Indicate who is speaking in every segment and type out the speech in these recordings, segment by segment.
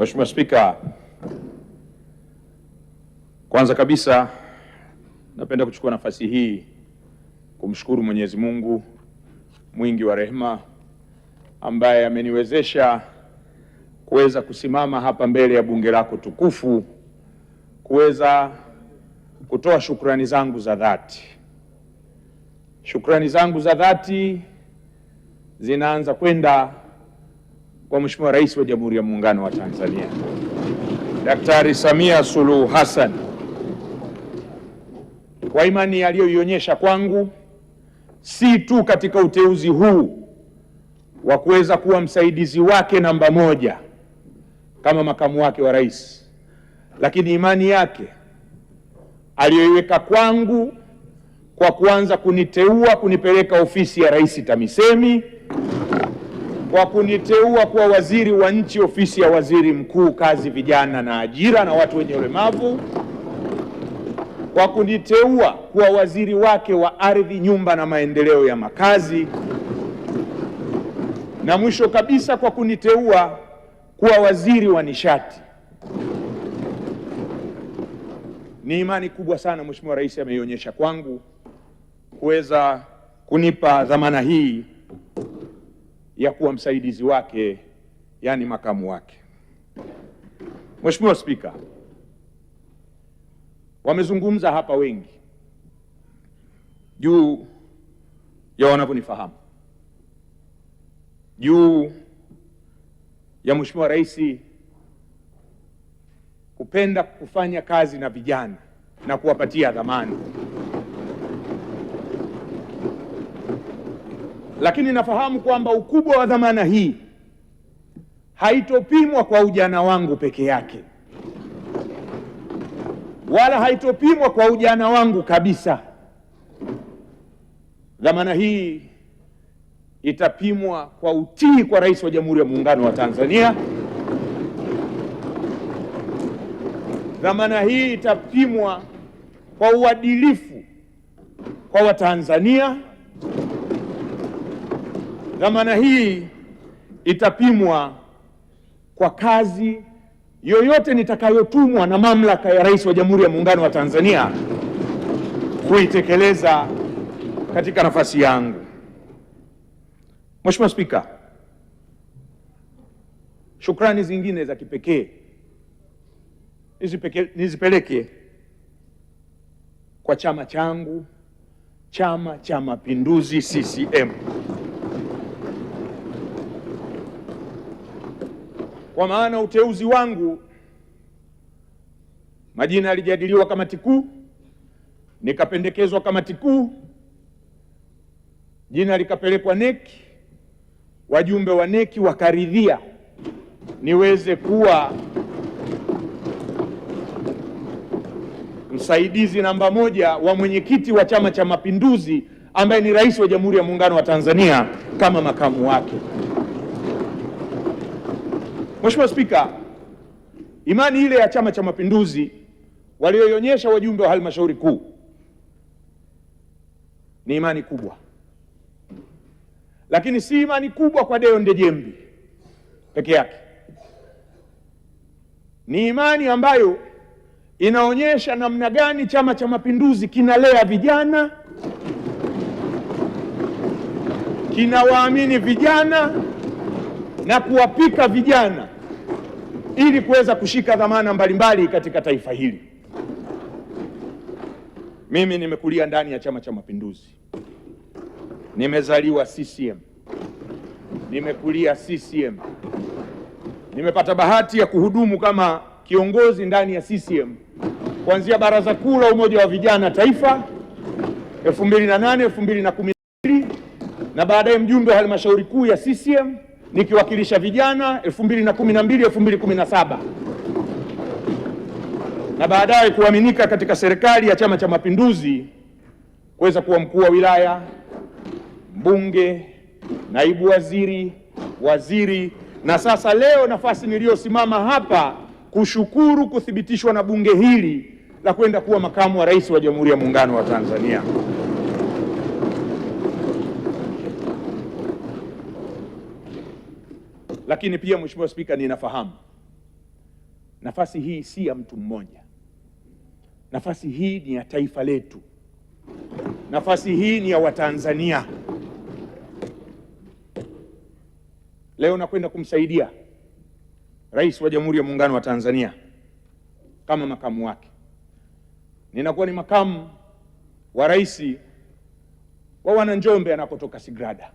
Speaker 1: Mheshimiwa Spika, kwanza kabisa napenda kuchukua nafasi hii kumshukuru Mwenyezi Mungu mwingi wa rehema ambaye ameniwezesha kuweza kusimama hapa mbele ya bunge lako tukufu kuweza kutoa shukrani zangu za dhati. Shukrani zangu za dhati zinaanza kwenda kwa Mheshimiwa Rais wa Jamhuri ya Muungano wa Tanzania, Daktari Samia Suluhu Hassan, kwa imani aliyoionyesha kwangu, si tu katika uteuzi huu wa kuweza kuwa msaidizi wake namba moja kama makamu wake wa rais, lakini imani yake aliyoiweka kwangu kwa kuanza kuniteua kunipeleka ofisi ya Rais TAMISEMI, kwa kuniteua kuwa waziri wa nchi ofisi ya Waziri Mkuu Kazi, Vijana na Ajira na watu wenye ulemavu, kwa kuniteua kuwa waziri wake wa ardhi, nyumba na maendeleo ya makazi, na mwisho kabisa kwa kuniteua kuwa waziri wa nishati. Ni imani kubwa sana Mheshimiwa Rais ameionyesha kwangu kuweza kunipa dhamana hii ya kuwa msaidizi wake, yani makamu wake. Mheshimiwa Spika, wamezungumza hapa wengi juu ya wanavyonifahamu, juu ya Mheshimiwa Rais kupenda kufanya kazi na vijana na kuwapatia dhamana. Lakini nafahamu kwamba ukubwa wa dhamana hii haitopimwa kwa ujana wangu peke yake, wala haitopimwa kwa ujana wangu kabisa. Dhamana hii itapimwa kwa utii kwa Rais wa Jamhuri ya Muungano wa Tanzania. Dhamana hii itapimwa kwa uadilifu kwa Watanzania. Dhamana hii itapimwa kwa kazi yoyote nitakayotumwa na mamlaka ya Rais wa Jamhuri ya Muungano wa Tanzania kuitekeleza katika nafasi yangu. Mheshimiwa Spika, shukrani zingine za kipekee nizipeleke kwa chama changu, Chama cha Mapinduzi CCM, kwa maana uteuzi wangu, majina yalijadiliwa kamati kuu, nikapendekezwa kamati kuu, jina likapelekwa NEC, wajumbe wa NEC wakaridhia niweze kuwa msaidizi namba moja wa mwenyekiti wa Chama cha Mapinduzi ambaye ni Rais wa Jamhuri ya Muungano wa Tanzania kama makamu wake. Mheshimiwa Spika, imani ile ya Chama cha Mapinduzi walioionyesha wajumbe wa halmashauri kuu ni imani kubwa, lakini si imani kubwa kwa Deo Ndejembi peke yake. Ni imani ambayo inaonyesha namna gani Chama cha Mapinduzi kinalea vijana, kinawaamini vijana na kuwapika vijana ili kuweza kushika dhamana mbalimbali katika taifa hili. Mimi nimekulia ndani ya Chama cha Mapinduzi, nimezaliwa CCM, nimekulia CCM, nimepata bahati ya kuhudumu kama kiongozi ndani ya CCM kuanzia Baraza Kuu la Umoja wa Vijana Taifa 2008 2012, na baadaye mjumbe wa halmashauri kuu ya CCM nikiwakilisha vijana 2012 2017, na baadaye kuaminika katika serikali ya Chama cha Mapinduzi kuweza kuwa mkuu wa wilaya, mbunge, naibu waziri, waziri, na sasa leo nafasi niliyosimama hapa kushukuru kuthibitishwa na bunge hili la kwenda kuwa makamu wa rais wa Jamhuri ya Muungano wa Tanzania. Lakini pia Mheshimiwa Spika, ninafahamu nafasi hii si ya mtu mmoja. Nafasi hii ni ya taifa letu. Nafasi hii ni ya Watanzania. Leo nakwenda kumsaidia Rais wa Jamhuri ya Muungano wa Tanzania kama makamu wake. Ninakuwa ni makamu wa rais wa Wananjombe anakotoka Sigrada,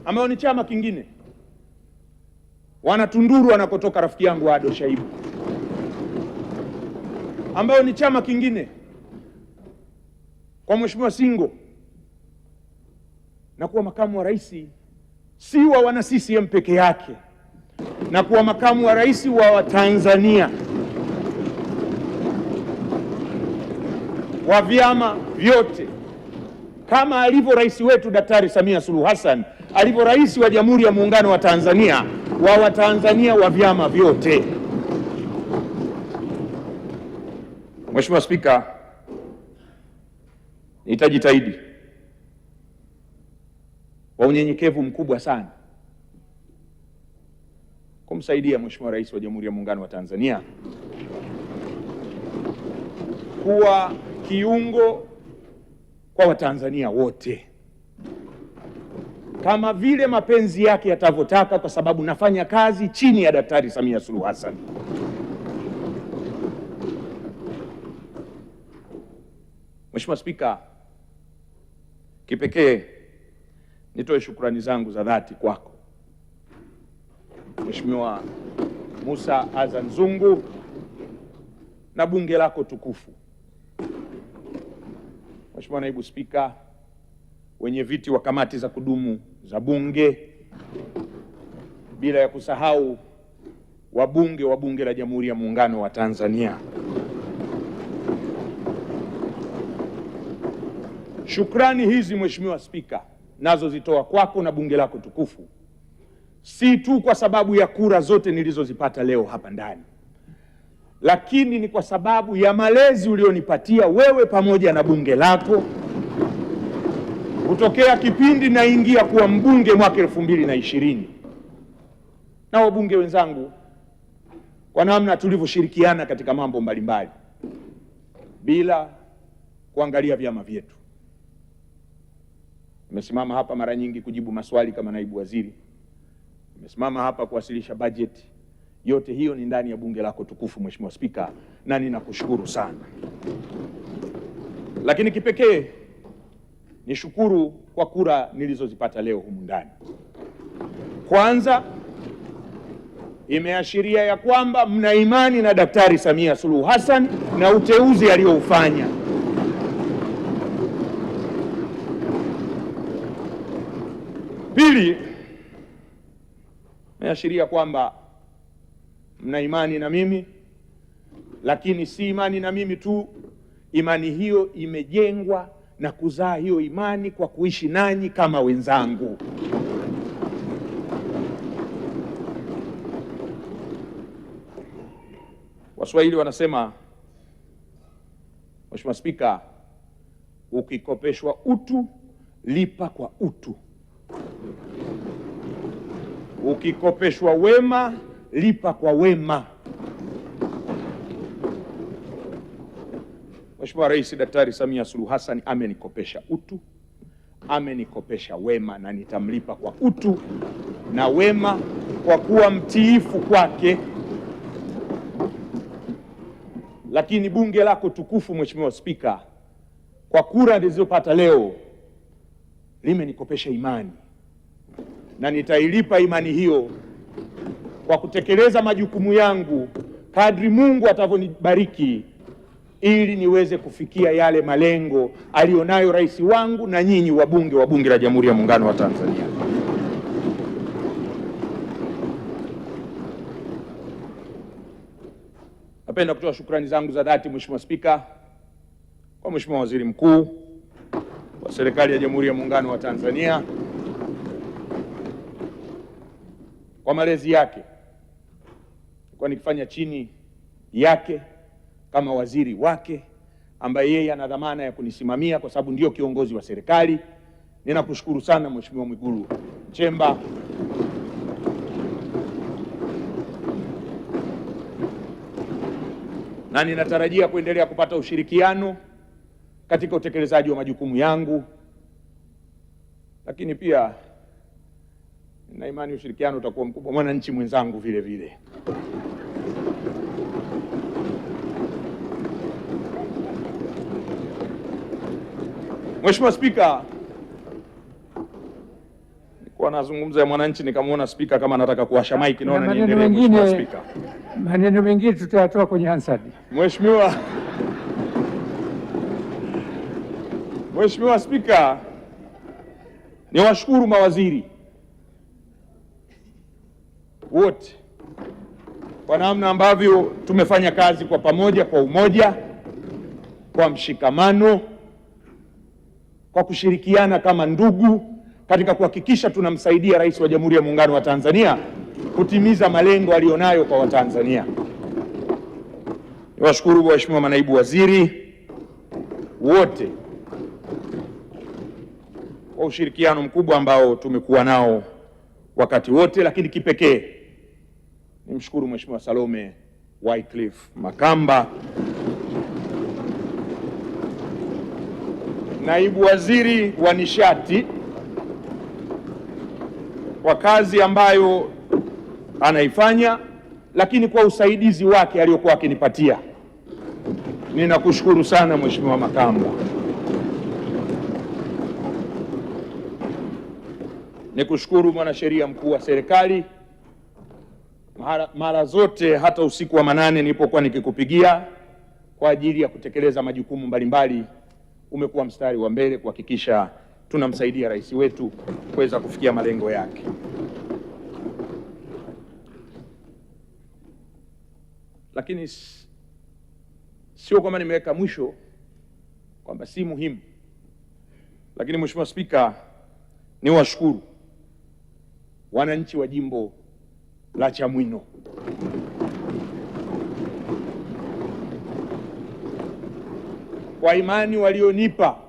Speaker 1: ambao ni chama kingine, Wanatunduru anakotoka rafiki yangu Ado Shaibu, ambao ni chama kingine, kwa Mheshimiwa Singo. Na kuwa makamu wa rais si wa wana CCM peke yake, na kuwa makamu wa rais wa Watanzania, wa vyama vyote, kama alivyo rais wetu Daktari Samia Suluhu Hassan alivyo rais wa Jamhuri ya Muungano wa Tanzania, wa Watanzania wa vyama vyote. Mheshimiwa Spika, nitajitahidi kwa unyenyekevu mkubwa sana kumsaidia Mheshimiwa Rais wa Jamhuri ya Muungano wa Tanzania kuwa kiungo kwa Watanzania wote kama vile mapenzi yake yatavyotaka, kwa sababu nafanya kazi chini ya Daktari Samia Suluhu Hassan. Mheshimiwa Spika, kipekee nitoe shukrani zangu za dhati kwako Mheshimiwa Musa Azan Zungu na bunge lako tukufu, Mheshimiwa Naibu Spika, wenye viti wa kamati za kudumu za bunge, bila ya kusahau wabunge wa Bunge la Jamhuri ya Muungano wa Tanzania. Shukrani hizi Mheshimiwa Spika nazo zitoa kwako na bunge lako tukufu, si tu kwa sababu ya kura zote nilizozipata leo hapa ndani, lakini ni kwa sababu ya malezi ulionipatia wewe pamoja na bunge lako kutokea kipindi naingia kuwa mbunge mwaka 2020, na wabunge wenzangu kwa namna tulivyoshirikiana katika mambo mbalimbali bila kuangalia vyama vyetu. Nimesimama hapa mara nyingi kujibu maswali kama naibu waziri, nimesimama hapa kuwasilisha bajeti. Yote hiyo ni ndani ya bunge lako tukufu Mheshimiwa Spika, na ninakushukuru sana. Lakini kipekee nishukuru kwa kura nilizozipata leo humu ndani. Kwanza, imeashiria ya kwamba mna imani na Daktari Samia Suluhu Hassan na uteuzi alioufanya. Pili, imeashiria kwamba mna imani na mimi, lakini si imani na mimi tu. Imani hiyo imejengwa na kuzaa hiyo imani kwa kuishi nanyi kama wenzangu. Waswahili wanasema, Mheshimiwa Spika, ukikopeshwa utu lipa kwa utu, ukikopeshwa wema lipa kwa wema. Mheshimiwa Rais Daktari Samia Suluhu Hassan amenikopesha utu, amenikopesha wema, na nitamlipa kwa utu na wema kwa kuwa mtiifu kwake. Lakini bunge lako tukufu Mheshimiwa Spika, kwa kura nilizopata leo limenikopesha imani, na nitailipa imani hiyo kwa kutekeleza majukumu yangu kadri Mungu atavyonibariki, ili niweze kufikia yale malengo alionayo rais wangu na nyinyi wabunge wa Bunge la Jamhuri ya Muungano wa Tanzania. Napenda kutoa shukrani zangu za dhati Mheshimiwa Spika kwa Mheshimiwa Waziri Mkuu wa Serikali ya Jamhuri ya Muungano wa Tanzania kwa malezi yake. Nilikuwa nikifanya chini yake kama waziri wake, ambaye yeye ana dhamana ya kunisimamia kwa sababu ndio kiongozi wa serikali. Ninakushukuru sana Mheshimiwa Mwigulu Nchemba na ninatarajia kuendelea kupata ushirikiano katika utekelezaji wa majukumu yangu, lakini pia na imani ushirikiano utakuwa mkubwa mwananchi mwenzangu vile vile. Mheshimiwa Spika, nilikuwa nazungumza ya mwananchi nikamwona Spika kama anataka kuwasha maiki, naona niendelee. Mheshimiwa Spika,
Speaker 2: maneno mengine tutayatoa kwenye Hansard.
Speaker 1: Mheshimiwa Spika, niwashukuru mawaziri wote kwa namna ambavyo tumefanya kazi kwa pamoja, kwa umoja, kwa mshikamano, kwa kushirikiana kama ndugu katika kuhakikisha tunamsaidia Rais wa Jamhuri ya Muungano wa Tanzania kutimiza malengo aliyonayo kwa Watanzania. Niwashukuru waheshimiwa manaibu waziri wote kwa ushirikiano mkubwa ambao tumekuwa nao wakati wote, lakini kipekee nimshukuru Mheshimiwa Salome Wycliffe Makamba, naibu waziri wa nishati, kwa kazi ambayo anaifanya, lakini kwa usaidizi wake aliyokuwa akinipatia. Ninakushukuru sana Mheshimiwa Makamba. Nikushukuru mwanasheria mkuu wa serikali, mara zote hata usiku wa manane nilipokuwa nikikupigia kwa ajili ya kutekeleza majukumu mbalimbali, umekuwa mstari wa mbele kuhakikisha tunamsaidia rais wetu kuweza kufikia malengo yake. Lakini sio kwamba nimeweka mwisho kwamba si muhimu, lakini Mheshimiwa Spika, niwashukuru wananchi wa jimbo la Chamwino kwa imani walionipa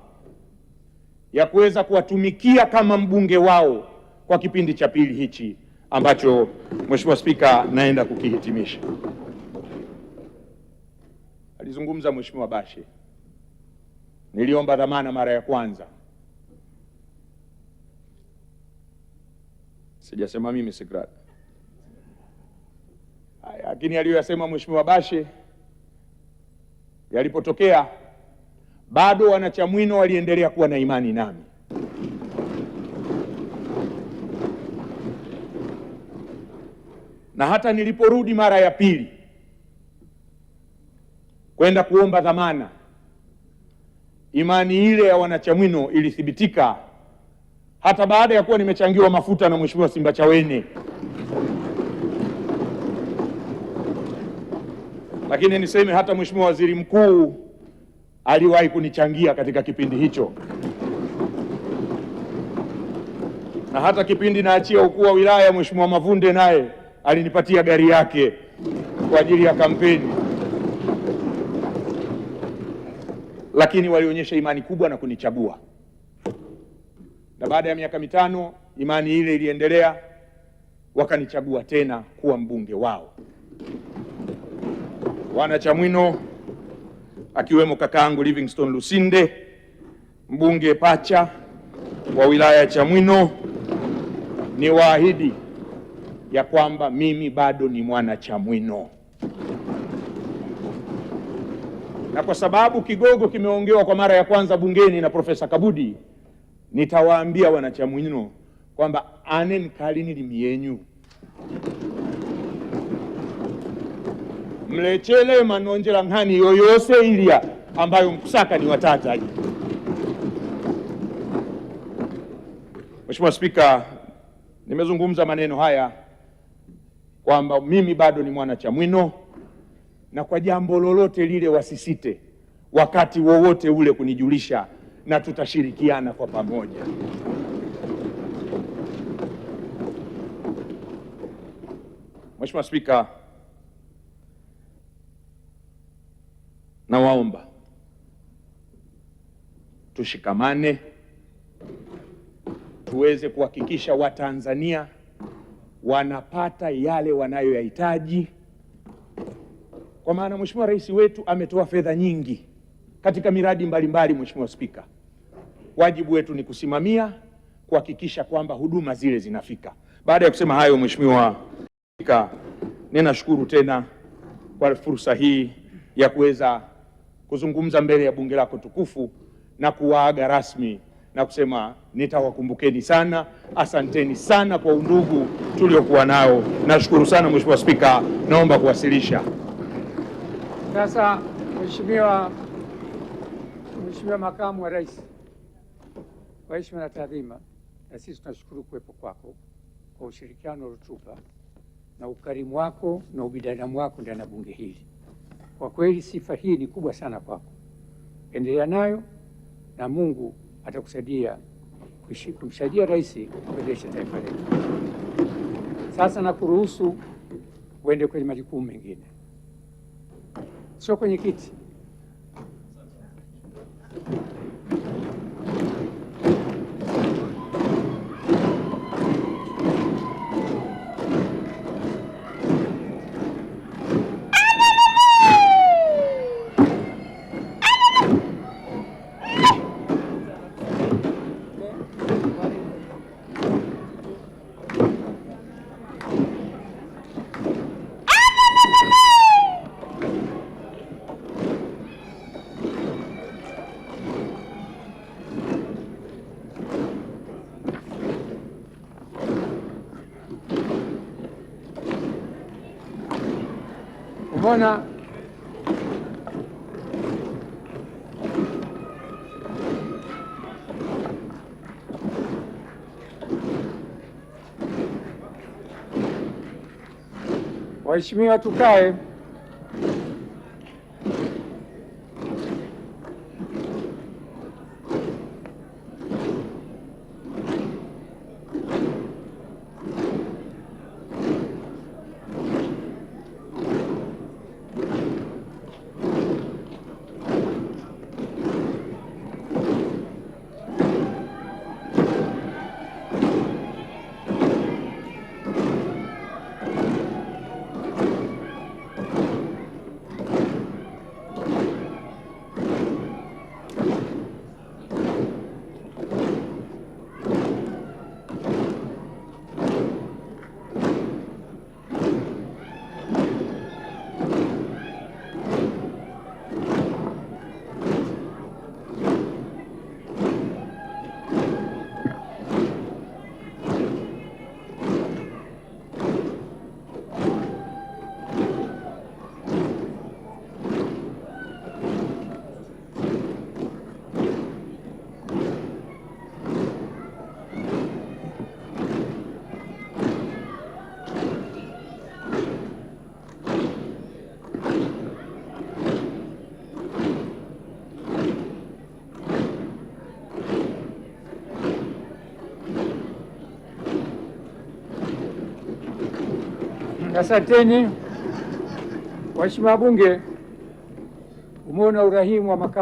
Speaker 1: ya kuweza kuwatumikia kama mbunge wao kwa kipindi cha pili hichi ambacho Mheshimiwa Spika naenda kukihitimisha. Alizungumza Mheshimiwa Bashe, niliomba dhamana mara ya kwanza. Sijasema mimi Sigrada. Lakini aliyoyasema Mheshimiwa Bashe yalipotokea, bado wanachamwino waliendelea kuwa na imani nami. Na hata niliporudi mara ya pili kwenda kuomba dhamana, imani ile ya wanachamwino ilithibitika hata baada ya kuwa nimechangiwa mafuta na Mheshimiwa Simbachawene. Lakini niseme hata Mheshimiwa Waziri Mkuu aliwahi kunichangia katika kipindi hicho, na hata kipindi naachia ukuu wa wilaya Mheshimiwa Mavunde naye alinipatia gari yake kwa ajili ya kampeni. Lakini walionyesha imani kubwa na kunichagua, na baada ya miaka mitano imani ile iliendelea, wakanichagua tena kuwa mbunge wao. Wanachamwino akiwemo kakaangu Livingstone Lusinde, mbunge pacha wa wilaya ya Chamwino, ni waahidi ya kwamba mimi bado ni mwana Chamwino, na kwa sababu kigogo kimeongewa kwa mara ya kwanza bungeni na Profesa Kabudi, nitawaambia wanachamwino kwamba ane mkali nilimyenyu mlechele manonjela ngani yoyose ilia ambayo mkusaka ni watataji. Mheshimiwa Spika, nimezungumza maneno haya kwamba mimi bado ni mwana Chamwino, na kwa jambo lolote lile wasisite wakati wowote ule kunijulisha, na tutashirikiana kwa pamoja. Mheshimiwa Spika, nawaomba tushikamane, tuweze kuhakikisha Watanzania wanapata yale wanayoyahitaji kwa maana Mheshimiwa Rais wetu ametoa fedha nyingi katika miradi mbalimbali. Mheshimiwa Spika, wajibu wetu ni kusimamia, kuhakikisha kwamba huduma zile zinafika. Baada ya kusema hayo, Mheshimiwa Spika, ninashukuru tena kwa fursa hii ya kuweza kuzungumza mbele ya bunge lako tukufu na kuwaaga rasmi na kusema nitawakumbukeni sana. Asanteni sana kwa undugu tuliokuwa nao. Nashukuru sana Mheshimiwa Spika, naomba kuwasilisha.
Speaker 2: Sasa Mheshimiwa Makamu wa Rais, kwa heshima na taadhima, na sisi tunashukuru kuwepo kwako, kwa ushirikiano uliotupa na ukarimu wako na ubinadamu wako ndani ya bunge hili. Kwa kweli sifa hii ni kubwa sana kwako, endelea nayo na Mungu atakusaidia kumsaidia rais kuendesha taifa letu. Sasa nakuruhusu uende kwenye majukumu mengine, sio kwenye kiti. Umeona, waheshimiwa, tukae. Asanteni waheshimiwa wabunge, umeona urahimu wa makamu